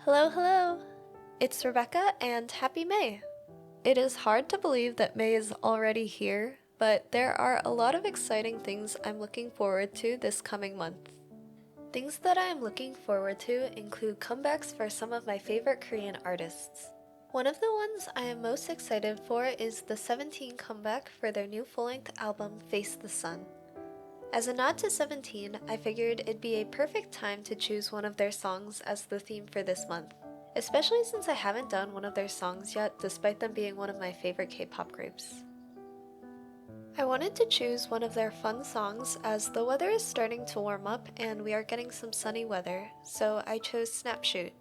Hello, hello! It's Rebecca and happy May! It is hard to believe that May is already here, but there are a lot of exciting things I'm looking forward to this coming month. Things that I am looking forward to include comebacks for some of my favorite Korean artists. One of the ones I am most excited for is the 17 comeback for their new full-length album Face the Sun. As a nod to 17, I figured it'd be a perfect time to choose one of their songs as the theme for this month, especially since I haven't done one of their songs yet despite them being one of my favorite K-pop groups. I wanted to choose one of their fun songs as the weather is starting to warm up and we are getting some sunny weather, so I chose Snapshoot.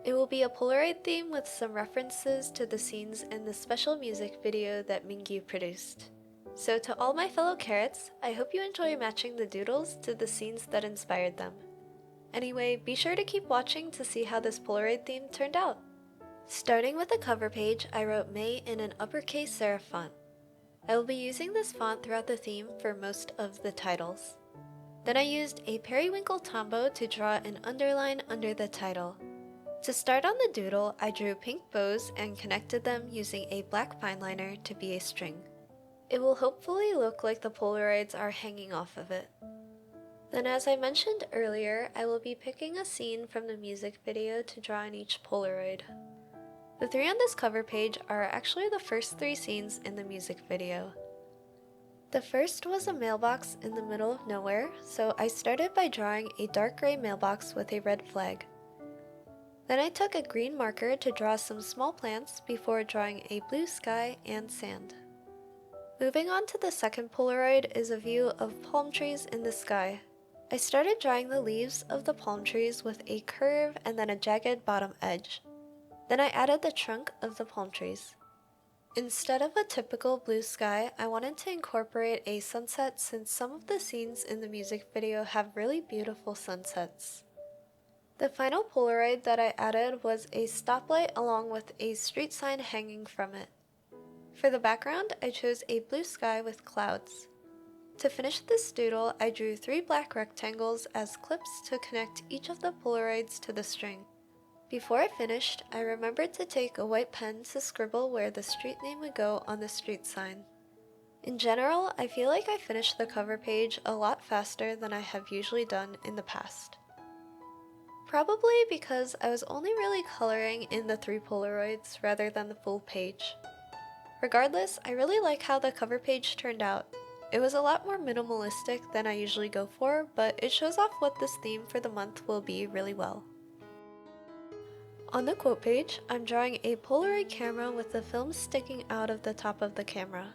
It will be a Polaroid theme with some references to the scenes in the special music video that Mingyu produced. So to all my fellow carrots, I hope you enjoy matching the doodles to the scenes that inspired them. Anyway, be sure to keep watching to see how this Polaroid theme turned out. Starting with the cover page, I wrote May in an uppercase serif font. I will be using this font throughout the theme for most of the titles. Then I used a periwinkle tombow to draw an underline under the title. To start on the doodle, I drew pink bows and connected them using a black fine liner to be a string. It will hopefully look like the Polaroids are hanging off of it. Then as I mentioned earlier, I will be picking a scene from the music video to draw in each Polaroid. The three on this cover page are actually the first three scenes in the music video. The first was a mailbox in the middle of nowhere, so I started by drawing a dark gray mailbox with a red flag. Then I took a green marker to draw some small plants before drawing a blue sky and sand. Moving on to the second Polaroid is a view of palm trees in the sky. I started drawing the leaves of the palm trees with a curve and then a jagged bottom edge. Then I added the trunk of the palm trees. Instead of a typical blue sky, I wanted to incorporate a sunset since some of the scenes in the music video have really beautiful sunsets. The final Polaroid that I added was a stoplight along with a street sign hanging from it. For the background, I chose a blue sky with clouds. To finish this doodle, I drew 3 black rectangles as clips to connect each of the Polaroids to the string. Before I finished, I remembered to take a white pen to scribble where the street name would go on the street sign. In general, I feel like I finished the cover page a lot faster than I have usually done in the past. Probably because I was only really coloring in the 3 Polaroids rather than the full page. Regardless, I really like how the cover page turned out. It was a lot more minimalistic than I usually go for, but it shows off what this theme for the month will be really well. On the quote page, I'm drawing a Polaroid camera with the film sticking out of the top of the camera.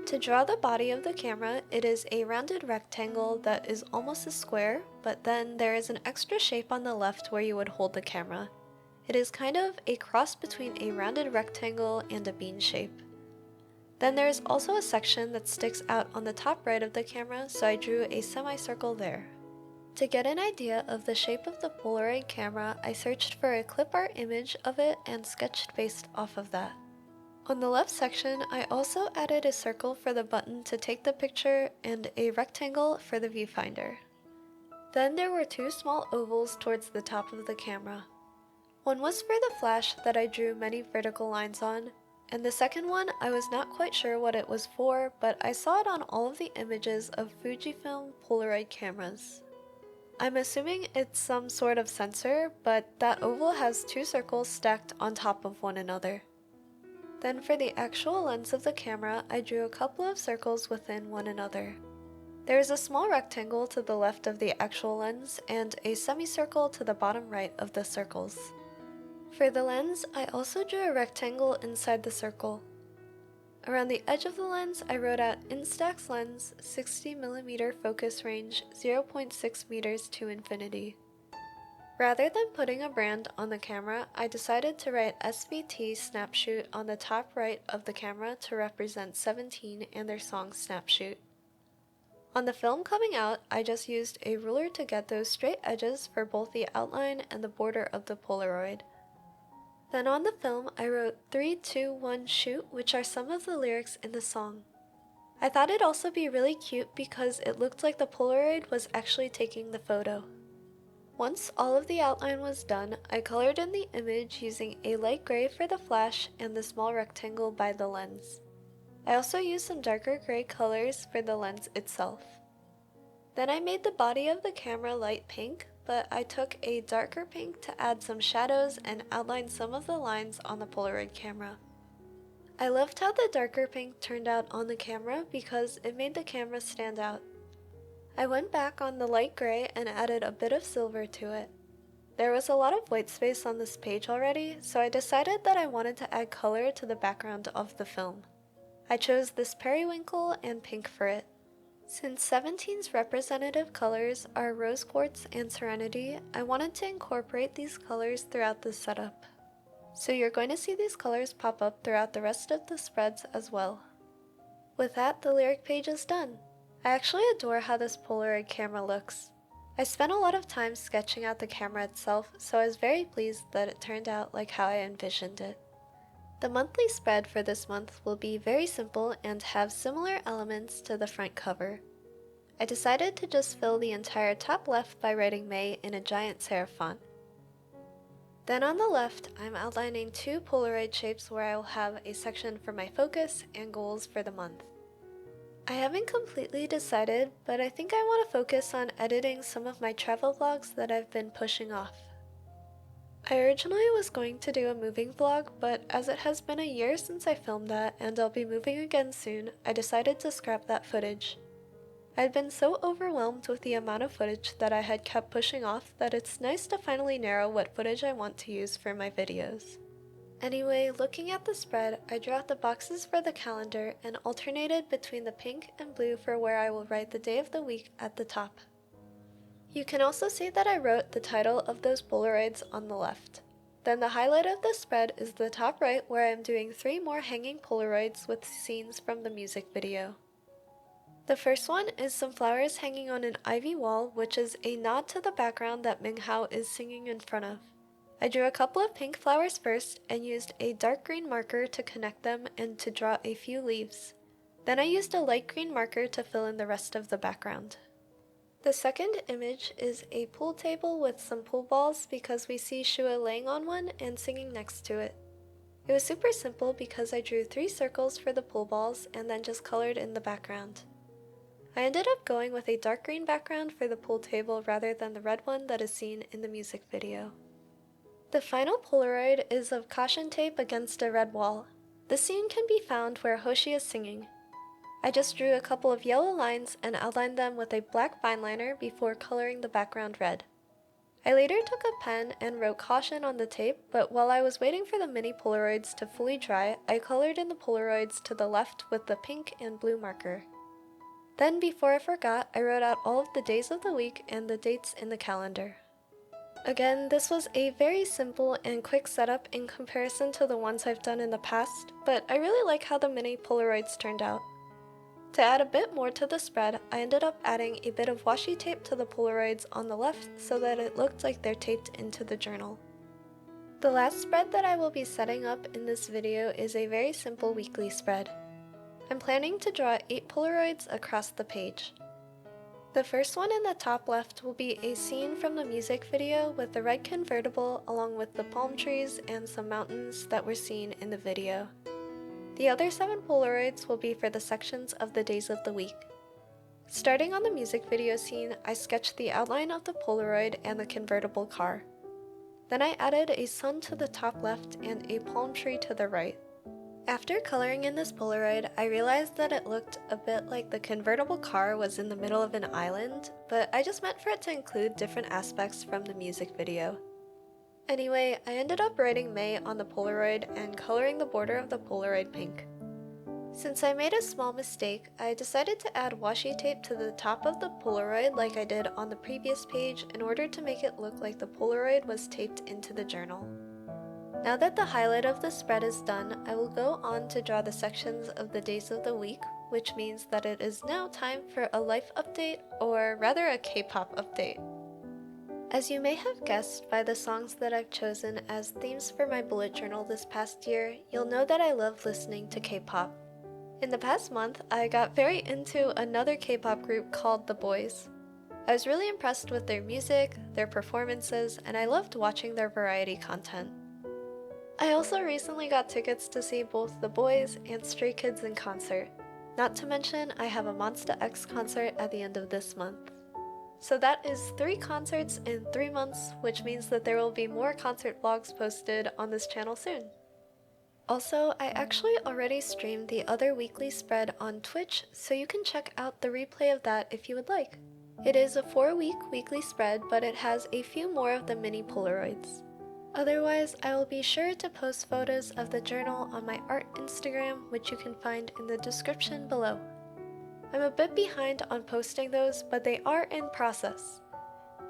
To draw the body of the camera, it is a rounded rectangle that is almost a square, but then there is an extra shape on the left where you would hold the camera. It is kind of a cross between a rounded rectangle and a bean shape. Then there is also a section that sticks out on the top right of the camera, so I drew a semicircle there. To get an idea of the shape of the Polaroid camera, I searched for a clip art image of it and sketched based off of that. On the left section, I also added a circle for the button to take the picture and a rectangle for the viewfinder. Then there were 2 small ovals towards the top of the camera. One was for the flash that I drew many vertical lines on, and the second one I was not quite sure what it was for, but I saw it on all of the images of Fujifilm Polaroid cameras. I'm assuming it's some sort of sensor, but that oval has 2 circles stacked on top of one another. Then for the actual lens of the camera, I drew a couple of circles within one another. There is a small rectangle to the left of the actual lens and a semicircle to the bottom right of the circles. For the lens, I also drew a rectangle inside the circle. Around the edge of the lens, I wrote out Instax lens 60mm focus range 0.6 meters to infinity. Rather than putting a brand on the camera, I decided to write SVT Snapshoot on the top right of the camera to represent 17 and their song Snapshoot. On the film coming out, I just used a ruler to get those straight edges for both the outline and the border of the Polaroid. Then on the film, I wrote 3, 2, 1, shoot, which are some of the lyrics in the song. I thought it'd also be really cute because it looked like the Polaroid was actually taking the photo. Once all of the outline was done, I colored in the image using a light gray for the flash and the small rectangle by the lens. I also used some darker gray colors for the lens itself. Then I made the body of the camera light pink, but I took a darker pink to add some shadows and outline some of the lines on the Polaroid camera. I loved how the darker pink turned out on the camera because it made the camera stand out. I went back on the light gray and added a bit of silver to it. There was a lot of white space on this page already, so I decided that I wanted to add color to the background of the film. I chose this periwinkle and pink for it. Since 17's representative colors are rose quartz and serenity, I wanted to incorporate these colors throughout the setup. So you're going to see these colors pop up throughout the rest of the spreads as well. With that, the lyric page is done. I actually adore how this Polaroid camera looks. I spent a lot of time sketching out the camera itself, so I was very pleased that it turned out like how I envisioned it. The monthly spread for this month will be very simple and have similar elements to the front cover. I decided to just fill the entire top left by writing May in a giant serif font. Then on the left, I'm outlining two Polaroid shapes where I will have a section for my focus and goals for the month. I haven't completely decided, but I think I want to focus on editing some of my travel vlogs that I've been pushing off. I originally was going to do a moving vlog, but as it has been a year since I filmed that and I'll be moving again soon, I decided to scrap that footage. I had been so overwhelmed with the amount of footage that I had kept pushing off that it's nice to finally narrow what footage I want to use for my videos. Anyway, looking at the spread, I drew out the boxes for the calendar and alternated between the pink and blue for where I will write the day of the week at the top. You can also see that I wrote the title of those Polaroids on the left. Then the highlight of the spread is the top right where I am doing 3 more hanging Polaroids with scenes from the music video. The first one is some flowers hanging on an ivy wall, which is a nod to the background that Minghao is singing in front of. I drew a couple of pink flowers first and used a dark green marker to connect them and to draw a few leaves. Then I used a light green marker to fill in the rest of the background. The second image is a pool table with some pool balls because we see Shua laying on one and singing next to it. It was super simple because I drew 3 circles for the pool balls and then just colored in the background. I ended up going with a dark green background for the pool table rather than the red one that is seen in the music video. The final Polaroid is of caution tape against a red wall. This scene can be found where Hoshi is singing. I just drew a couple of yellow lines and outlined them with a black fine liner before coloring the background red. I later took a pen and wrote caution on the tape, but while I was waiting for the mini Polaroids to fully dry, I colored in the Polaroids to the left with the pink and blue marker. Then before I forgot, I wrote out all of the days of the week and the dates in the calendar. Again, this was a very simple and quick setup in comparison to the ones I've done in the past, but I really like how the mini Polaroids turned out. To add a bit more to the spread, I ended up adding a bit of washi tape to the Polaroids on the left so that it looked like they're taped into the journal. The last spread that I will be setting up in this video is a very simple weekly spread. I'm planning to draw 8 Polaroids across the page. The first one in the top left will be a scene from the music video with the red convertible along with the palm trees and some mountains that were seen in the video. The other 7 Polaroids will be for the sections of the days of the week. Starting on the music video scene, I sketched the outline of the Polaroid and the convertible car. Then I added a sun to the top left and a palm tree to the right. After coloring in this Polaroid, I realized that it looked a bit like the convertible car was in the middle of an island, but I just meant for it to include different aspects from the music video. Anyway, I ended up writing May on the Polaroid and coloring the border of the Polaroid pink. Since I made a small mistake, I decided to add washi tape to the top of the Polaroid like I did on the previous page in order to make it look like the Polaroid was taped into the journal. Now that the highlight of the spread is done, I will go on to draw the sections of the days of the week, which means that it is now time for a life update, or rather a K-pop update. As you may have guessed by the songs that I've chosen as themes for my bullet journal this past year, you'll know that I love listening to K-pop. In the past month, I got very into another K-pop group called The Boys. I was really impressed with their music, their performances, and I loved watching their variety content. I also recently got tickets to see both the boys and Stray Kids in concert. Not to mention, I have a Monsta X concert at the end of this month. So that is 3 concerts in 3 months, which means that there will be more concert vlogs posted on this channel soon. Also, I actually already streamed the other weekly spread on Twitch, so you can check out the replay of that if you would like. It is a 4-week weekly spread, but it has a few more of the mini Polaroids. Otherwise, I will be sure to post photos of the journal on my art Instagram, which you can find in the description below. I'm a bit behind on posting those, but they are in process.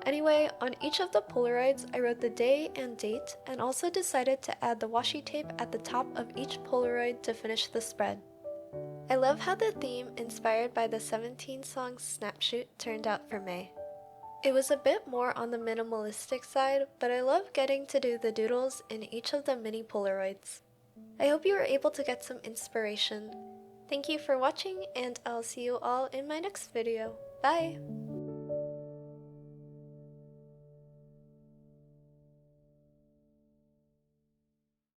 Anyway, on each of the Polaroids, I wrote the day and date, and also decided to add the washi tape at the top of each Polaroid to finish the spread. I love how the theme, inspired by the 17-song Snapshoot, turned out for May. It was a bit more on the minimalistic side, but I love getting to do the doodles in each of the mini Polaroids. I hope you were able to get some inspiration. Thank you for watching, and I'll see you all in my next video. Bye!